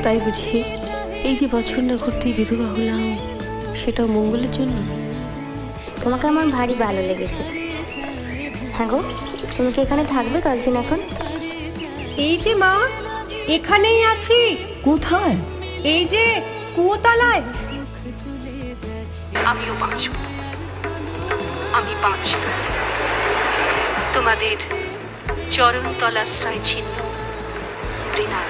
তাই বুঝি এই যে বছর না ঘুরতেই বিধবা হলাম, সেটাও মঙ্গলের জন্য? তোমাকে আমার ভারী ভালো লেগেছে। হ্যাঁ গো, তুমি কি এখানে থাকবে কয়েকদিন এখন? এই যে মা, এখানেই আছি। কোথায়? এই যে কুয়োতলায়। আমিও বাঁচব, আমি বাঁচব। তোমাদের চরণ তলাশ্রয় ছিন্ন মৃণাল।